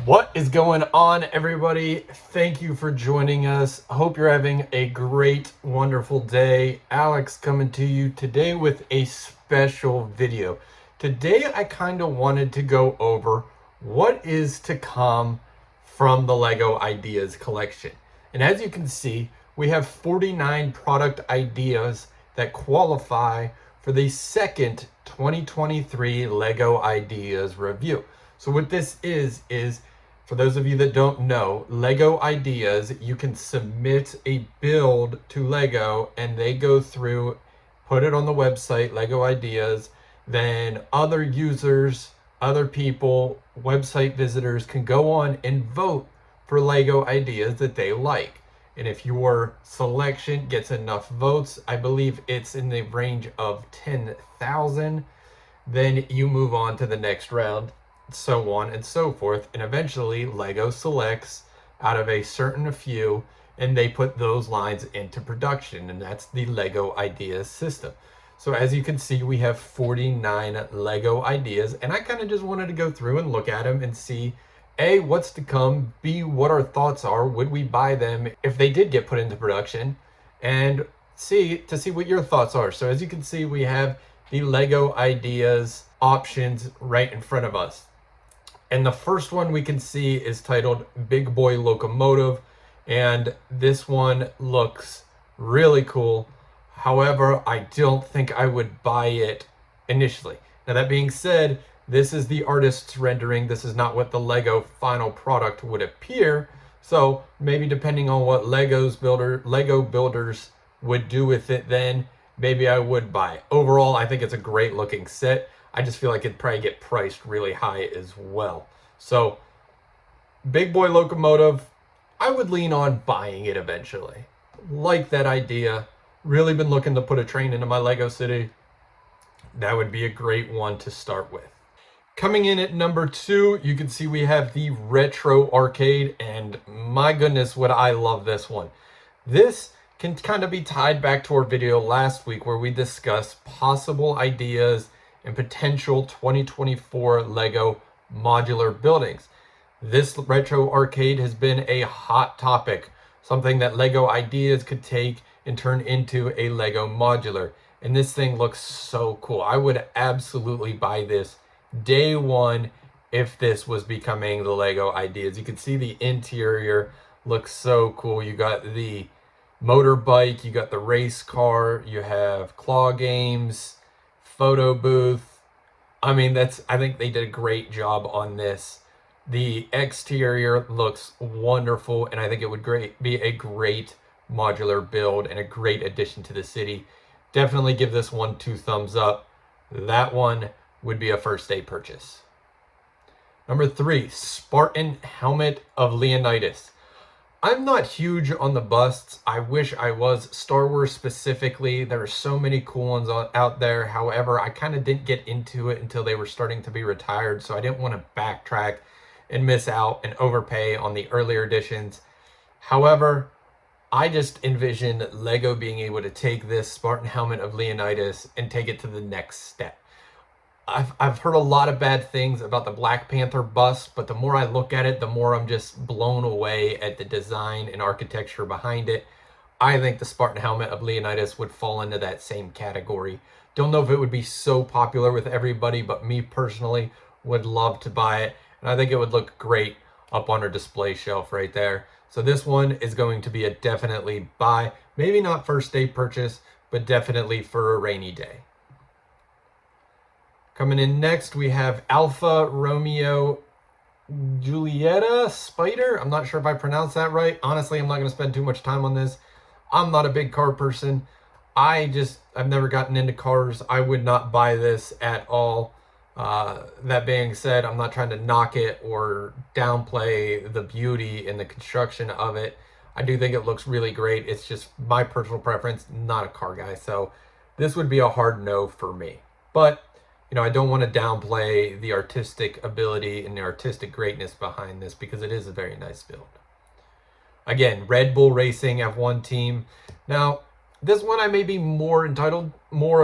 What is going on, everybody? Thank you for joining us. Hope you're having a great, wonderful day. Alex coming to you today with a special video. Today, I kind of wanted to go over what is to come from the LEGO Ideas collection. And as you can see, we have 49 product ideas that qualify for the second 2023 LEGO Ideas review. So what this is for those of you that don't know, LEGO Ideas, you can submit a build to LEGO and they go through, put it on the website, LEGO Ideas. Then other users, other people, website visitors can go on and vote for LEGO Ideas that they like. And if your selection gets enough votes, I believe it's in the range of 10,000, then you move on to the next round, so on and so forth. And eventually LEGO selects out of a certain few and they put those lines into production, and that's the LEGO Ideas system. So as you can see, we have 49 LEGO Ideas, and I kind of just wanted to go through and look at them and see A, what's to come, B, what our thoughts are, would we buy them if they did get put into production, and C, to see what your thoughts are. So as you can see, we have the LEGO Ideas options right in front of us. And the first one we can see is titled Boy Locomotive, and this one looks really cool. However, I don't think I would buy it initially. Now that being said, this is the artist's rendering. This is not what the LEGO final product would appear. So maybe depending on what LEGO builders would do with it, then maybe I would buy it. Overall, I think it's a great looking set. I just feel like it'd probably get priced really high as well. So, Boy Locomotive, I would lean on buying it eventually. Like that idea. Really been looking to put a train into my LEGO city. That would be a great one to start with. Coming in at number 2, you can see we have the Retro Arcade, and my goodness, would I love this one. This can kind of be tied back to our video last week where we discussed possible ideas and potential 2024 LEGO modular buildings. This Retro Arcade has been a hot topic, something that LEGO Ideas could take and turn into a LEGO modular. And this thing looks so cool. I would absolutely buy this day one if this was becoming the LEGO Ideas. You can see the interior looks so cool. You got the motorbike, you got the race car, you have claw games, photo booth. I mean, I think they did a great job on this. The exterior looks wonderful, and I think it would be a great modular build and a great addition to the city. Definitely give this one 2 thumbs up. That one would be a first day purchase. Number 3, Spartan Helmet of Leonidas. I'm not huge on the busts. I wish I was. Star Wars specifically, there are so many cool ones out there. However, I kind of didn't get into it until they were starting to be retired, so I didn't want to backtrack and miss out and overpay on the earlier editions. However, I just envision LEGO being able to take this Spartan Helmet of Leonidas and take it to the next step. I've heard a lot of bad things about the Black Panther bust, but the more I look at it, the more I'm just blown away at the design and architecture behind it. I think the Spartan Helmet of Leonidas would fall into that same category. Don't know if it would be so popular with everybody, but me personally would love to buy it. And I think it would look great up on our display shelf right there. So this one is going to be a definitely buy. Maybe not first day purchase, but definitely for a rainy day. Coming in next, we have Alfa Romeo Giulietta Spider. I'm not sure if I pronounced that right. Honestly, I'm not going to spend too much time on this. I'm not a big car person. I've never gotten into cars. I would not buy this at all. That being said, I'm not trying to knock it or downplay the beauty and the construction of it. I do think it looks really great. It's just my personal preference, not a car guy. So this would be a hard no for me. But I don't want to downplay the artistic ability and the artistic greatness behind this because it is a very nice build. Again, Red Bull Racing F1 team. Now, this one I may be more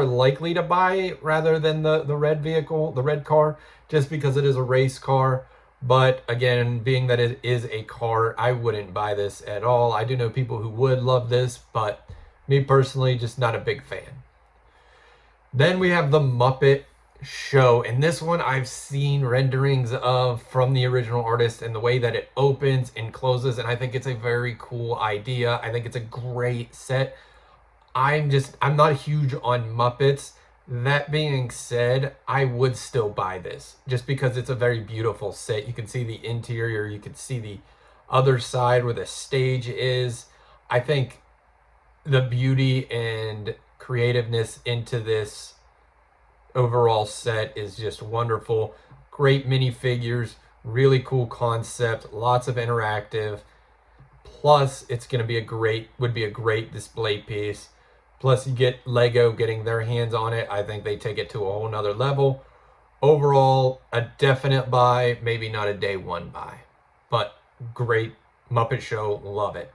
likely to buy rather than the red vehicle, the red car, just because it is a race car. But again, being that it is a car, I wouldn't buy this at all. I do know people who would love this, but me personally, just not a big fan. Then we have the Muppet Show, and this one I've seen renderings of from the original artist and the way that it opens and closes, and I think it's a very cool idea. I think it's a great set. I'm not huge on Muppets. That being said, I would still buy this just because it's a very beautiful set. You can see the interior, you can see the other side where the stage is. I think the beauty and creativeness into this overall set is just wonderful. Great minifigures, really cool concept, lots of interactive. Plus, it's going to be would be a great display piece. Plus, you get Lego getting their hands on it. I think they take it to a whole nother level. Overall, a definite buy, maybe not a day one buy. But great Muppet Show, love it.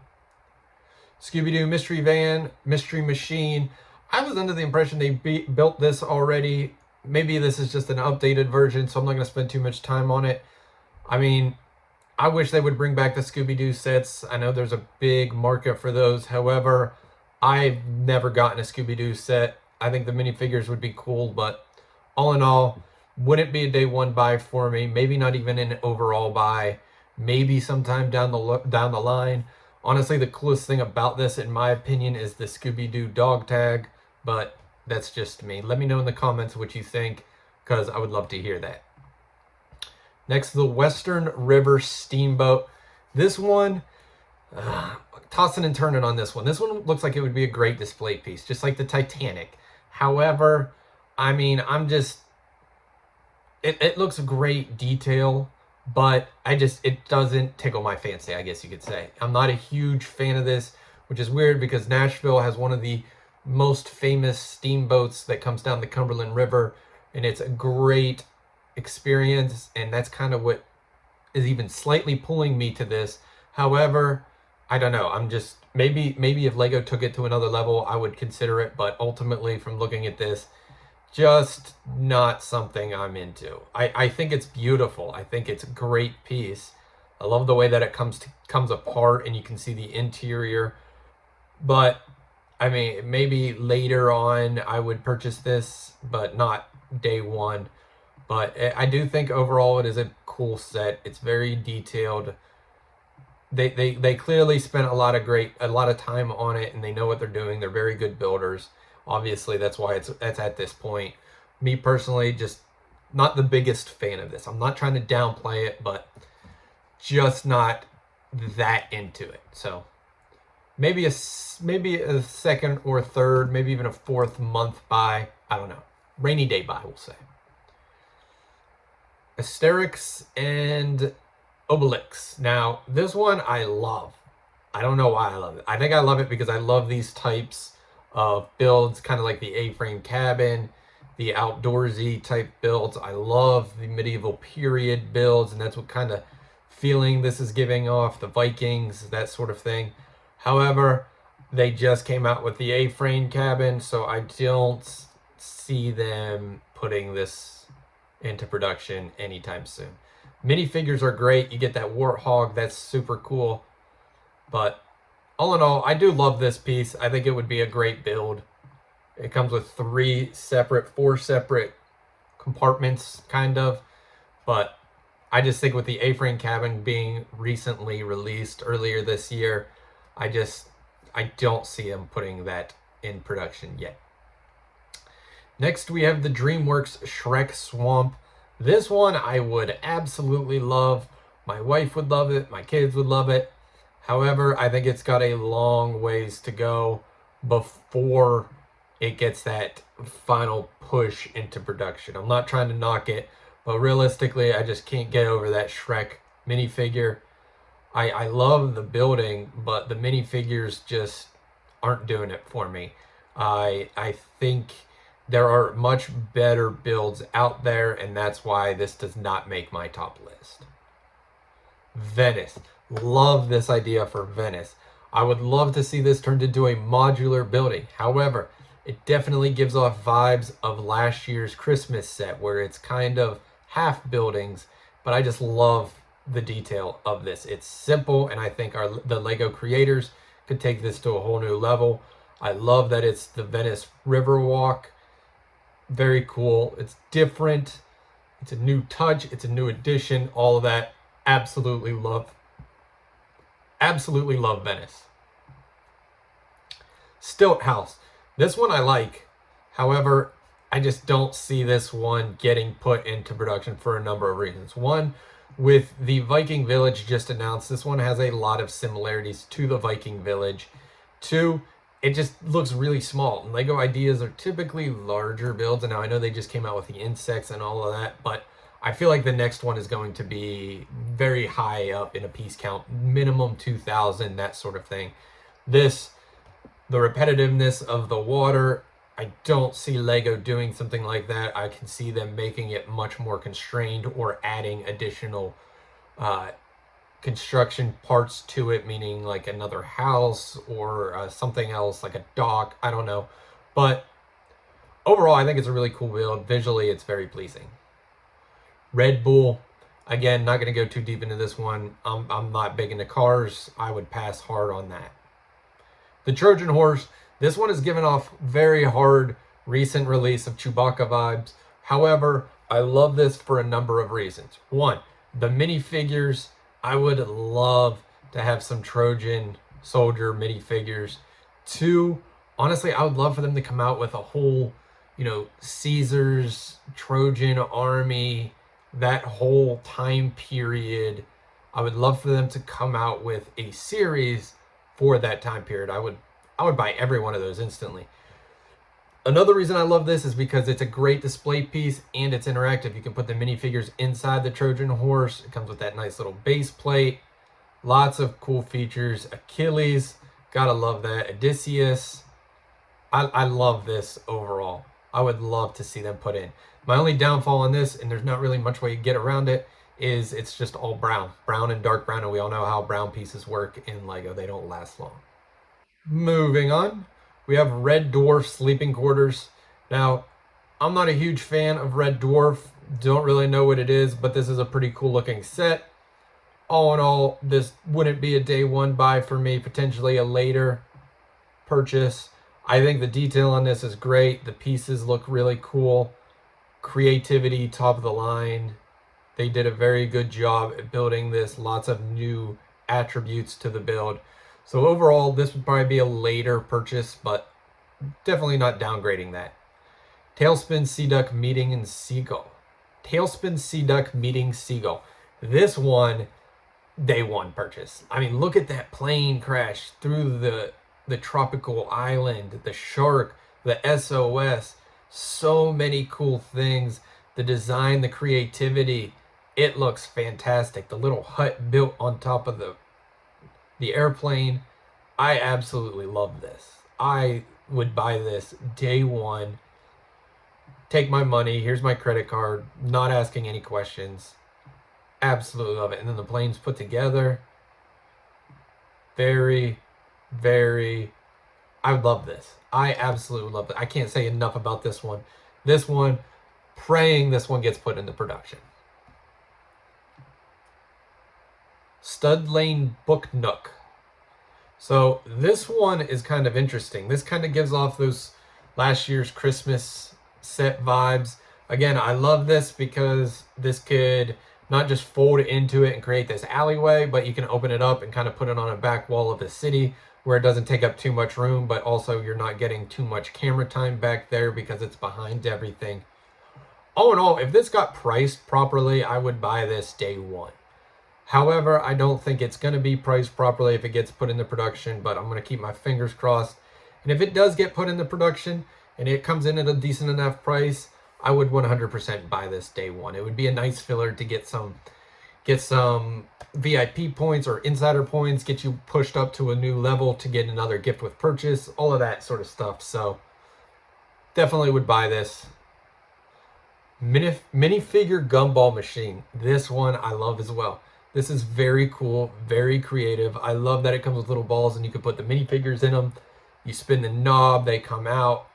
Scooby-Doo Mystery Van, Mystery Machine. I was under the impression they built this already. Maybe this is just an updated version, so I'm not going to spend too much time on it. I mean, I wish they would bring back the Scooby-Doo sets. I know there's a big market for those. However, I've never gotten a Scooby-Doo set. I think the minifigures would be cool, but all in all, wouldn't be a day one buy for me. Maybe not even an overall buy. Maybe sometime down the line. Honestly, the coolest thing about this, in my opinion, is the Scooby-Doo dog tag, but that's just me. Let me know in the comments what you think, because I would love to hear that. Next, the Western River Steamboat. This one, tossing and turning on this one. This one looks like it would be a great display piece, just like the Titanic. However, I mean, it looks great detail, but it doesn't tickle my fancy, I guess you could say. I'm not a huge fan of this, which is weird because Nashville has one of the most famous steamboats that comes down the Cumberland River, and it's a great experience, and that's kind of what is even slightly pulling me to this. However, I don't know. I'm just, maybe if Lego took it to another level, I would consider it, but ultimately from looking at this, just not something I'm into. I think it's beautiful. I think it's a great piece. I love the way that it comes apart and you can see the interior. But I mean, maybe later on I would purchase this, but not day one. But I do think overall it is a cool set. It's very detailed. They clearly spent a lot of time on it, and they know what they're doing. They're very good builders. Obviously, that's why it's at this point. Me personally, just not the biggest fan of this. I'm not trying to downplay it, but just not that into it. So maybe a second or third, maybe even a fourth month buy. I don't know. Rainy day buy, we'll say. Asterix and Obelix. Now, this one I love. I don't know why I love it. I think I love it because I love these types of builds, kind of like the A-frame cabin, the outdoorsy type builds. I love the medieval period builds, and that's what kind of feeling this is giving off, the Vikings, that sort of thing. However, they just came out with the A-frame cabin, so I don't see them putting this into production anytime soon. Minifigures are great. You get that warthog. That's super cool. But all in all, I do love this piece. I think it would be a great build. It comes with four separate compartments, kind of. But I just think with the A-frame cabin being recently released earlier this year, I don't see them putting that in production yet. Next, we have the DreamWorks Shrek Swamp. This one I would absolutely love. My wife would love it. My kids would love it. However, I think it's got a long ways to go before it gets that final push into production. I'm not trying to knock it, but realistically, I just can't get over that Shrek minifigure. I love the building, but the minifigures just aren't doing it for me. I think there are much better builds out there, and that's why this does not make my top list. Venice. Love this idea for Venice. I would love to see this turned into a modular building. However, it definitely gives off vibes of last year's Christmas set, where it's kind of half buildings but I just love the detail of this. It's simple, and I think the Lego creators could take this to a whole new level. I love that it's the Venice River Walk. Very cool. It's different. It's a new touch. It's a new addition. All of that. Absolutely love Venice. Stilt House. This one I like. However, I just don't see this one getting put into production for a number of reasons. One, with the Viking Village just announced, this one has a lot of similarities to the Viking Village. Two, it just looks really small. And Lego Ideas are typically larger builds, and now I know they just came out with the insects and all of that, but I feel like the next one is going to be very high up in a piece count, minimum 2,000, that sort of thing. This, the repetitiveness of the water, I don't see Lego doing something like that. I can see them making it much more constrained or adding additional construction parts to it, meaning like another house or something else like a dock. I don't know. But overall, I think it's a really cool build. Visually, it's very pleasing. Red Bull, again, not going to go too deep into this one. I'm not big into cars. I would pass hard on that. The Trojan horse, this one is giving off very hard recent release of Chewbacca vibes. However, I love this for a number of reasons. One, the minifigures. I would love to have some Trojan soldier minifigures. Two, honestly, I would love for them to come out with a whole, Caesar's Trojan army, that whole time period. I would love for them to come out with a series for that time period. I would buy every one of those instantly. Another reason I love this is because it's a great display piece and it's interactive. You can put the minifigures inside the Trojan horse. It comes with that nice little base plate. Lots of cool features. Achilles, gotta love that. Odysseus. I love this overall. I would love to see them put in. My only downfall on this, and there's not really much way to get around it, is it's just all brown and dark brown, and we all know how brown pieces work in Lego. They don't last long. Moving on, we have Red Dwarf sleeping quarters. Now, I'm not a huge fan of Red Dwarf. Don't really know what it is, but this is a pretty cool looking set. All in all, this wouldn't be a day one buy for me, potentially a later purchase. I think the detail on this is great. The pieces look really cool. Creativity, top of the line. They did a very good job at building this. Lots of new attributes to the build. So overall, this would probably be a later purchase, but definitely not downgrading that. Tailspin Sea Duck Meeting Seagull. Tailspin Sea Duck Meeting Seagull. This one, day one purchase. I mean, look at that plane crash through the tropical island, the shark, the SOS. So many cool things. The design, the creativity. It looks fantastic. The little hut built on top of the airplane. I absolutely love this. I would buy this day one. Take my money. Here's my credit card. Not asking any questions. Absolutely love it. And then the plane's put together. Very, very... I love this. I absolutely love it. I can't say enough about this one. This one, praying this one gets put into production. Stud Lane Book Nook. So this one is kind of interesting. This kind of gives off those last year's Christmas set vibes. Again, I love this because this could not just fold into it and create this alleyway, but you can open it up and kind of put it on a back wall of the city where it doesn't take up too much room, but also you're not getting too much camera time back there because it's behind everything. All in all, if this got priced properly, I would buy this day one. However, I don't think it's going to be priced properly if it gets put into production, but I'm going to keep my fingers crossed. And if it does get put into production and it comes in at a decent enough price, I would 100% buy this day one. It would be a nice filler to get some VIP points or insider points, get you pushed up to a new level to get another gift with purchase, all of that sort of stuff. So definitely would buy this. Minifigure Gumball Machine. This one I love as well. This is very cool, very creative. I love that it comes with little balls and you can put the minifigures in them. You spin the knob, they come out.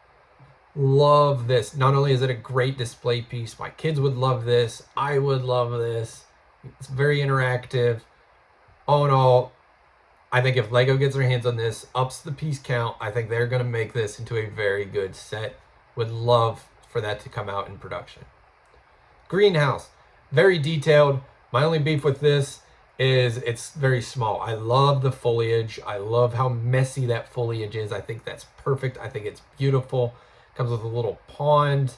Love this. Not only is it a great display piece, my kids would love this. I would love this. It's very interactive. All in all, I think if Lego gets their hands on this, ups the piece count, I think they're going to make this into a very good set. Would love for that to come out in production. Greenhouse, very detailed. My only beef with this is it's very small. I love the foliage. I love how messy that foliage is. I think that's perfect. I think it's beautiful. Comes with a little pond.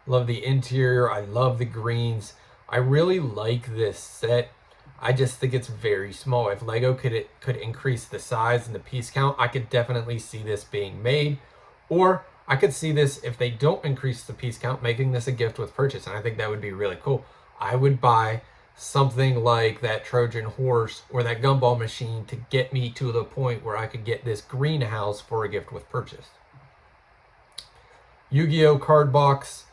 Love the interior. I love the greens. I really like this set. I just think it's very small. If Lego could increase the size and the piece count, I could definitely see this being made. Or I could see this, if they don't increase the piece count, making this a gift with purchase. And I think that would be really cool. I would buy something like that Trojan horse or that gumball machine to get me to the point where I could get this greenhouse for a gift with purchase. Yu-Gi-Oh card box.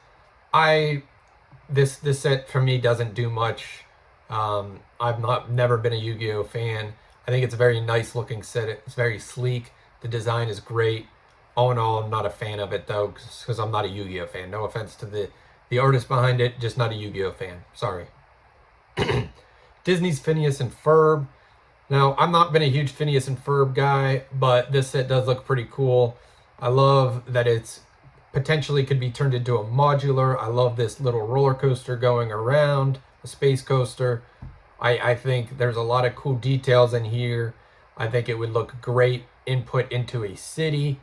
This set for me doesn't do much. I've never been a Yu-Gi-Oh fan. I think it's a very nice looking set. It's very sleek. The design is great. All in all, I'm not a fan of it though, because I'm not a Yu-Gi-Oh fan. No offense to the artist behind it, just not a Yu-Gi-Oh fan. Sorry. Disney's Phineas and Ferb. Now, I've not been a huge Phineas and Ferb guy, but this set does look pretty cool. I love that it's potentially could be turned into a modular. I love this little roller coaster going around, a space coaster. I think there's a lot of cool details in here. I think it would look great input into a city.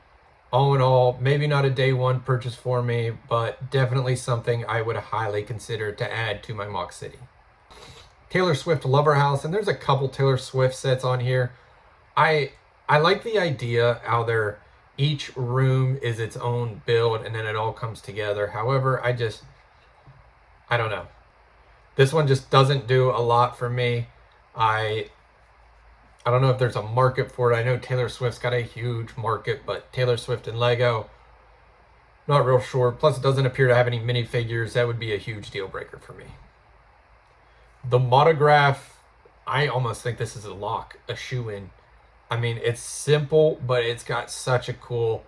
All in all, maybe not a day one purchase for me, but definitely something I would highly consider to add to my mock city. Taylor Swift Lover House, and there's a couple Taylor Swift sets on here. I like the idea how each room is its own build and then it all comes together. However, I don't know. This one just doesn't do a lot for me. I don't know if there's a market for it. I know Taylor Swift's got a huge market, but Taylor Swift and Lego, not real sure. Plus, it doesn't appear to have any minifigures. That would be a huge deal breaker for me. The Monograph, I almost think this is a lock, a shoe-in. I mean, it's simple, but it's got such a cool,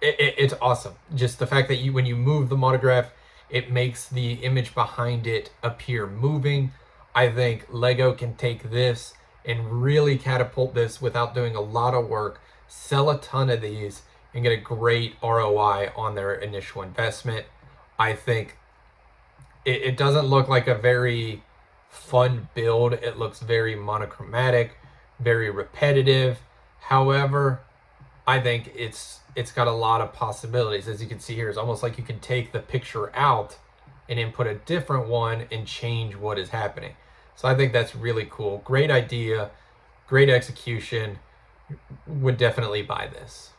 it's awesome. Just the fact that when you move the Monograph, it makes the image behind it appear moving. I think Lego can take this and really catapult this without doing a lot of work, sell a ton of these, and get a great ROI on their initial investment. I think it doesn't look like a very fun build. It looks very monochromatic, very repetitive. However, I think it's got a lot of possibilities. As you can see here, it's almost like you can take the picture out and input a different one and change what is happening. So I think that's really cool. Great idea, great execution. Would definitely buy this.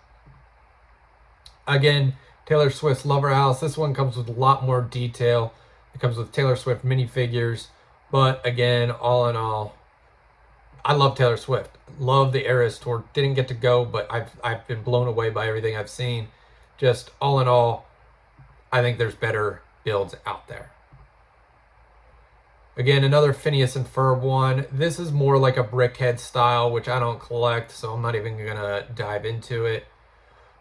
Again, Taylor Swift's Lover House. This one comes with a lot more detail. It comes with Taylor Swift minifigures. But again, all in all, I love Taylor Swift. Love the Eras Tour. Didn't get to go, but I've been blown away by everything I've seen. Just all in all, I think there's better builds out there. Again, another Phineas and Ferb one. This is more like a Briq style, which I don't collect, so I'm not even going to dive into it.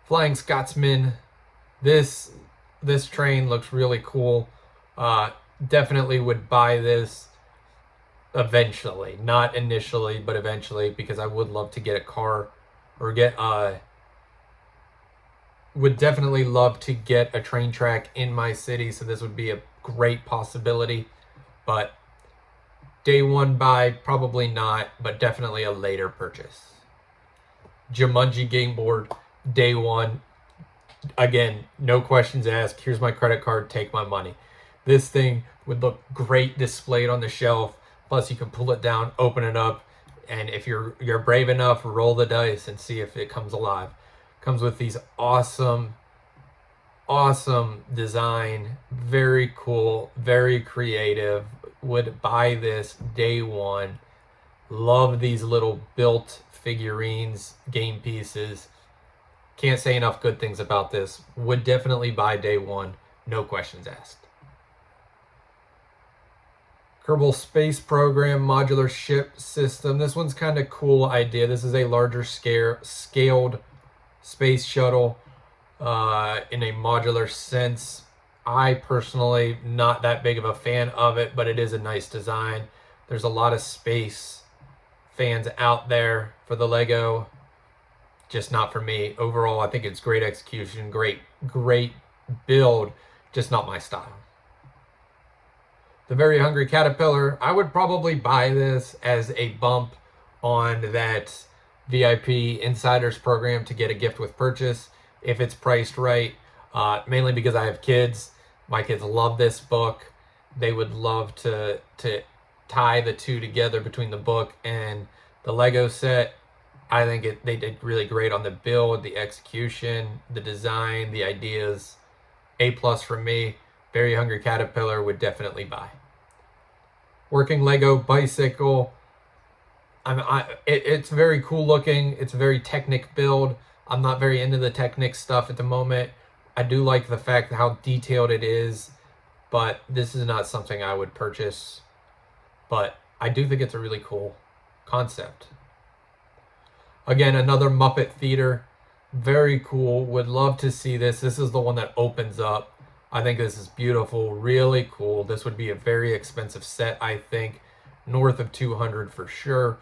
Flying Scotsman. This train looks really cool. Definitely would buy this eventually. Not initially, but eventually, because I would love to get a car or would definitely love to get a train track in my city, so this would be a great possibility. But day one buy, probably not, but definitely a later purchase. Jumanji game board, day one. Again, no questions asked. Here's my credit card, take my money. This thing would look great displayed on the shelf. Plus, you can pull it down, open it up, and if you're brave enough, roll the dice and see if it comes alive. Comes with these awesome design, very cool, very creative. Would buy this day one. Love these little built figurines, game pieces. Can't say enough good things about this. Would definitely buy day one, no questions asked. Kerbal Space Program modular ship system. This one's kind of cool idea. This is a larger scaled space shuttle in a modular sense. I personally not that big of a fan of it, but it is a nice design. There's a lot of space fans out there for the Lego, just not for me. Overall, I think it's great execution, great build, just not my style. The Very Hungry Caterpillar, I would probably buy this as a bump on that VIP Insiders program to get a gift with purchase if it's priced right. Mainly because I have kids. My kids love this book. They would love to tie the two together between the book and the Lego set. I think they did really great on the build, the execution, the design, the ideas. A+ for me. Very Hungry Caterpillar would definitely buy. Working Lego bicycle. It's very cool looking. It's a very Technic build. I'm not very into the Technic stuff at the moment. I do like the fact how detailed it is, but this is not something I would purchase. But I do think it's a really cool concept. Again, another Muppet Theater. Very cool. Would love to see this. This is the one that opens up. I think this is beautiful. Really cool. This would be a very expensive set, I think. North of 200 for sure.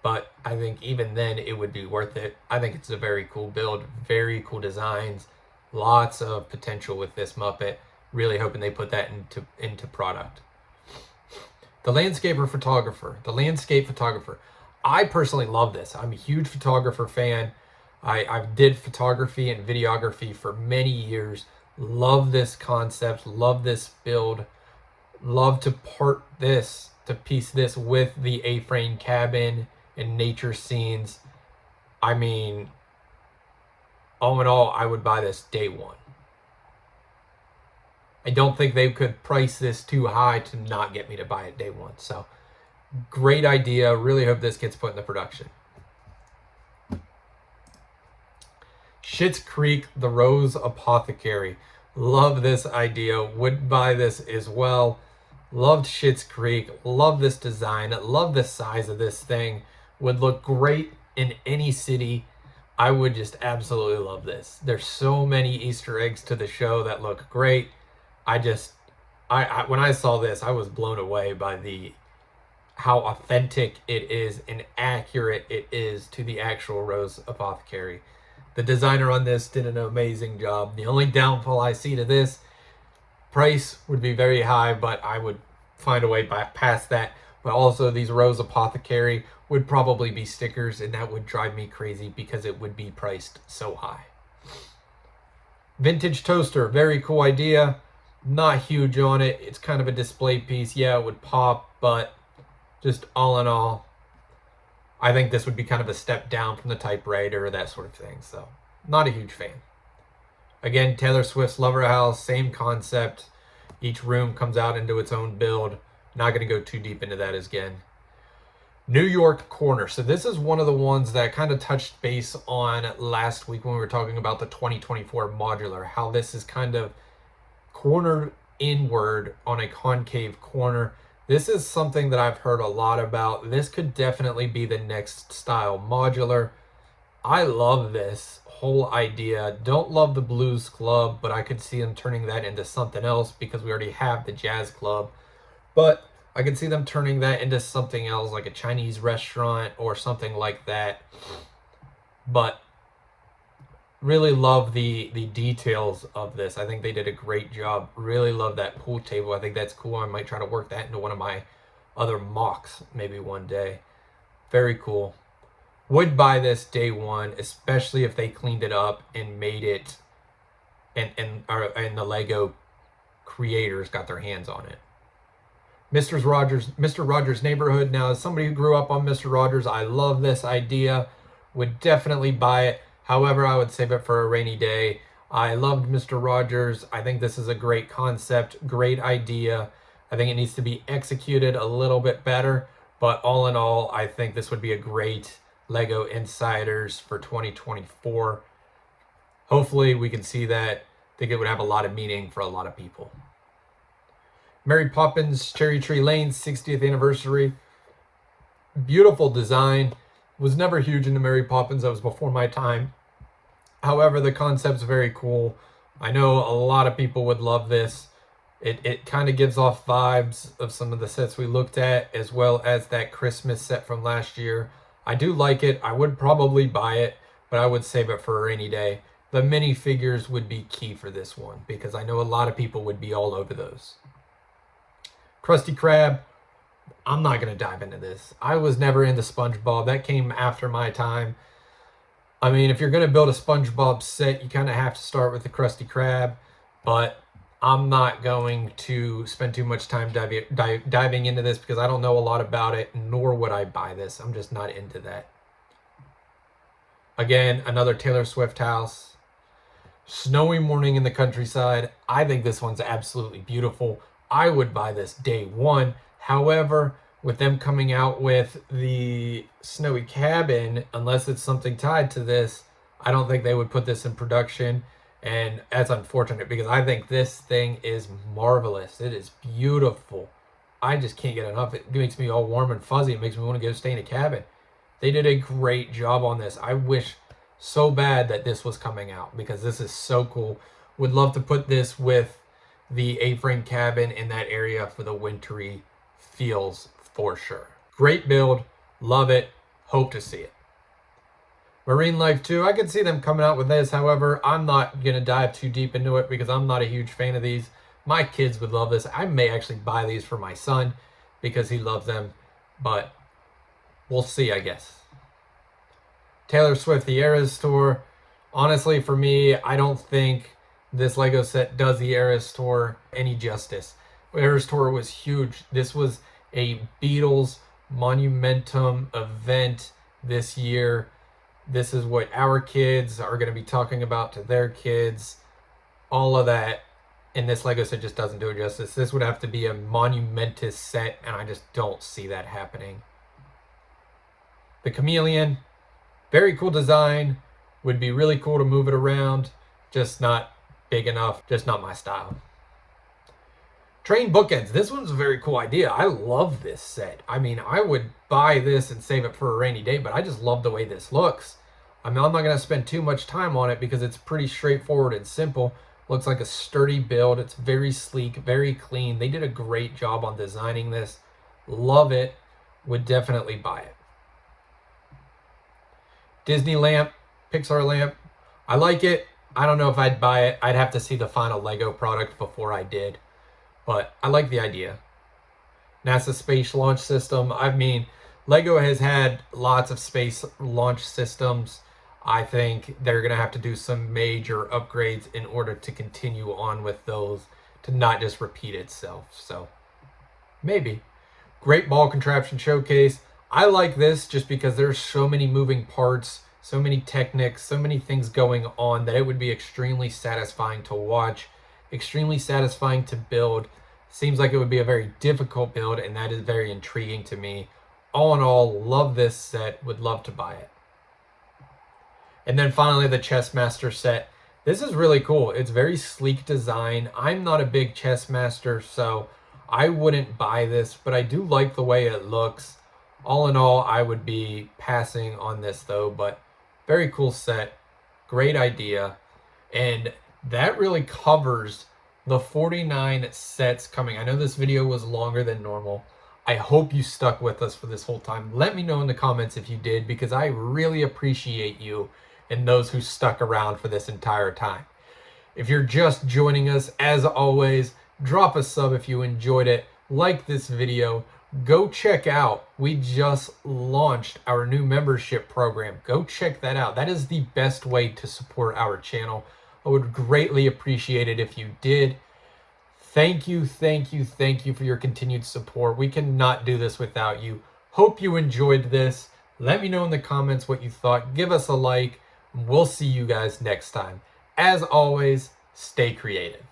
But I think even then it would be worth it. I think it's a very cool build. Very cool designs. Lots of potential with this Muppet. Really hoping they put that into product. The landscaper photographer. The landscape photographer. I personally love this. I'm a huge photographer fan. I did photography and videography for many years. Love this concept. Love this build. Love to piece this with the A-frame cabin and nature scenes. I mean, all in all, I would buy this day one. I don't think they could price this too high to not get me to buy it day one. So, great idea. Really hope this gets put into production. Schitt's Creek, The Rose Apothecary. Love this idea. Would buy this as well. Loved Schitt's Creek. Love this design. Love the size of this thing. Would look great in any city. I would just absolutely love this. There's so many Easter eggs to the show that look great. When I saw this, I was blown away by how authentic it is and accurate it is to the actual Rose Apothecary. The designer on this did an amazing job. The only downfall I see to this, price would be very high, but I would find a way past that. But also these Rose Apothecary would probably be stickers, and that would drive me crazy because it would be priced so high. Vintage toaster, very cool idea. Not huge on it. It's kind of a display piece. Yeah, it would pop, but just all in all, I think this would be kind of a step down from the typewriter or that sort of thing. So, not a huge fan. Again, Taylor Swift's Lover House, same concept. Each room comes out into its own build. Not going to go too deep into that again. New York Corner. So this is one of the ones that I kind of touched base on last week when we were talking about the 2024 modular. How this is kind of cornered inward on a concave corner. This is something that I've heard a lot about. This could definitely be the next style modular. I love this whole idea. Don't love the Blues Club, but I could see them turning that into something else because we already have the Jazz Club. But I could see them turning that into something else, like a Chinese restaurant or something like that. But really love the details of this. I think they did a great job. Really love that pool table. I think that's cool. I might try to work that into one of my other mocks maybe one day. Very cool. Would buy this day one, especially if they cleaned it up and made it, and the Lego creators got their hands on it. Mr. Rogers' Neighborhood. Now, as somebody who grew up on Mr. Rogers, I love this idea. Would definitely buy it. However, I would save it for a rainy day. I loved Mr. Rogers. I think this is a great concept, great idea. I think it needs to be executed a little bit better. But all in all, I think this would be a great Lego Insiders for 2024. Hopefully, we can see that. I think it would have a lot of meaning for a lot of people. Mary Poppins Cherry Tree Lane 60th anniversary. Beautiful design. Was never huge into Mary Poppins. That was before my time. However, the concept's very cool. I know a lot of people would love this. It kind of gives off vibes of some of the sets we looked at, as well as that Christmas set from last year. I do like it. I would probably buy it, but I would save it for a rainy day. The minifigures would be key for this one because I know a lot of people would be all over those. Krusty Krab, I'm not going to dive into this. I was never into SpongeBob. That came after my time. I mean, if you're going to build a SpongeBob set, you kind of have to start with the Krusty Krab, but I'm not going to spend too much time diving into this because I don't know a lot about it, nor would I buy this. I'm just not into that. Again, another Taylor Swift house. Snowy morning in the countryside. I think this one's absolutely beautiful. I would buy this day one. However, with them coming out with the snowy cabin, unless it's something tied to this, I don't think they would put this in production. And that's unfortunate because I think this thing is marvelous. It is beautiful. I just can't get enough. It makes me all warm and fuzzy. It makes me want to go stay in a cabin. They did a great job on this. I wish so bad that this was coming out because this is so cool. Would love to put this with the A-frame cabin in that area for the wintry feels for sure. Great build. Love it. Hope to see it. Marine Life 2, I could see them coming out with this. However, I'm not going to dive too deep into it because I'm not a huge fan of these. My kids would love this. I may actually buy these for my son because he loves them, but we'll see, I guess. Taylor Swift, the Eras Tour. Honestly, for me, I don't think this Lego set does the Eras Tour any justice. Eras Tour was huge. This was a Beatles monumentum event this year. This is what our kids are going to be talking about to their kids. All of that. And this Lego set just doesn't do it justice. This would have to be a monumentous set, and I just don't see that happening. The Chameleon, very cool design. Would be really cool to move it around. Just not big enough. Just not my style. Train Bookends. This one's a very cool idea. I love this set. I mean, I would buy this and save it for a rainy day, but I just love the way this looks. I mean, I'm not going to spend too much time on it because it's pretty straightforward and simple. Looks like a sturdy build. It's very sleek, very clean. They did a great job on designing this. Love it. Would definitely buy it. Disney lamp, Pixar lamp. I like it. I don't know if I'd buy it. I'd have to see the final Lego product before I did. But I like the idea. NASA Space Launch System. I mean, Lego has had lots of space launch systems. I think they're going to have to do some major upgrades in order to continue on with those, to not just repeat itself. So, maybe. Great Ball Contraption Showcase. I like this just because there's so many moving parts, so many techniques, so many things going on that it would be extremely satisfying to watch. Extremely satisfying to build. Seems like it would be a very difficult build, and that is very intriguing to me. All in all, love this set. Would love to buy it. And then finally, the Chessmaster set. This is really cool. It's very sleek design. I'm not a big Chessmaster, so I wouldn't buy this, but I do like the way it looks. All in all, I would be passing on this though, but very cool set. Great idea. And that really covers the 49 sets coming. I know this video was longer than normal. I hope you stuck with us for this whole time. Let me know in the comments if you did, because I really appreciate you and those who stuck around for this entire time. If you're just joining us, as always, drop a sub if you enjoyed it. Like this video. Go check out, we just launched our new membership program. Go check that out. That is the best way to support our channel. I would greatly appreciate it if you did. Thank you, thank you, thank you for your continued support. We cannot do this without you. Hope you enjoyed this. Let me know in the comments what you thought. Give us a like. We'll see you guys next time. As always, stay creative.